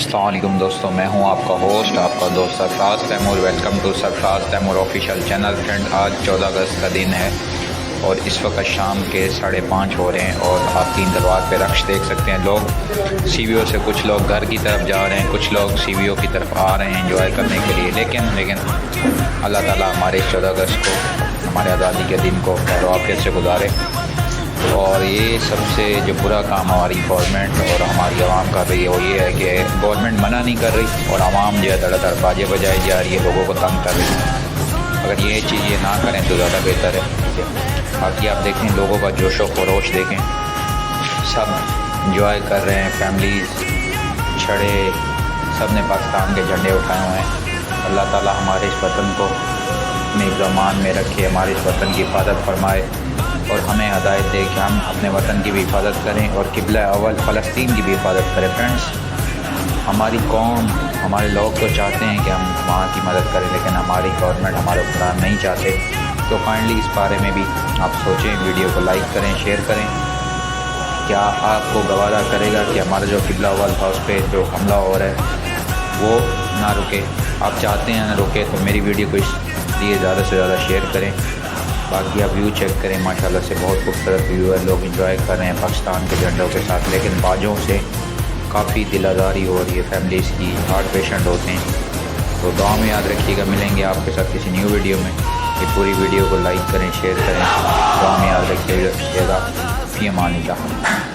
السلام علیکم دوستوں، میں ہوں آپ کا ہوسٹ، آپ کا دوست Sarfaraz Taimur. Welcome to Sarfaraz Taimur official channel. Friend, آج 14 اگست کا دن ہے اور اس وقت شام کے 5:30 ہو رہے ہیں اور آپ تین دروازے پہ رقص دیکھ سکتے ہیں۔ لوگ سی وی او سے کچھ لوگ گھر کی طرف جا رہے ہیں، کچھ لوگ سی وی او کی طرف آ رہے ہیں انجوائے کرنے کے لیے، لیکن اللہ تعالیٰ ہمارے 14 اگست کو، ہمارے آزادی کے دن کو خیر و عافیت سے گزارے۔ اور یہ سب سے جو برا کام ہماری گورنمنٹ اور ہماری عوام کر رہی ہے وہ یہ ہے کہ گورنمنٹ منع نہیں کر رہی اور عوام جو ہے دڑ دڑ باجے بجائی جا رہی ہے، لوگوں کو تنگ کر رہی ہے۔ اگر یہ چیز یہ نہ کریں تو زیادہ بہتر ہے۔ باقی آپ دیکھیں لوگوں کا جوش و خروش دیکھیں، سب انجوائے کر رہے ہیں، فیملیز چھڑے سب نے پاکستان کے جھنڈے اٹھائے ہوئے ہیں۔ اللہ تعالیٰ ہمارے اس وطن کو اپنے امان میں رکھے، ہمارے اس وطن کی حفاظت فرمائے اور ہمیں ہدایت دے کہ ہم اپنے وطن کی بھی حفاظت کریں اور قبلہ اول فلسطین کی بھی حفاظت کریں۔ فرینڈس، ہماری قوم، ہمارے لوگ تو چاہتے ہیں کہ ہم وہاں کی مدد کریں، لیکن ہماری گورنمنٹ، ہمارے حکمران نہیں چاہتے۔ تو کائنڈلی اس بارے میں بھی آپ سوچیں، ویڈیو کو لائک کریں، شیئر کریں۔ کیا آپ کو گوارا کرے گا کہ ہمارا جو قبلہ اول تھا اس پہ جو حملہ ہو رہا ہے وہ نہ رکے؟ آپ چاہتے ہیں نہ رکے تو میری ویڈیو کو اس لیے زیادہ سے زیادہ شیئر کریں۔ باقی آپ ویو چیک کریں، ماشاءاللہ سے بہت خوبصورت ویو ہے، لوگ انجوائے کر رہے ہیں پاکستان کے جھنڈوں کے ساتھ، لیکن باجوں سے کافی دل آزاری ہو رہی ہے، فیملیز کی ہارٹ پیشنٹ ہوتے ہیں۔ تو دعا میں یاد رکھیے گا، ملیں گے آپ کے ساتھ کسی نیو ویڈیو میں۔ یہ پوری ویڈیو کو لائک کریں، شیئر کریں، دعا میں یاد رکھیے گا۔ فی امان اللہ۔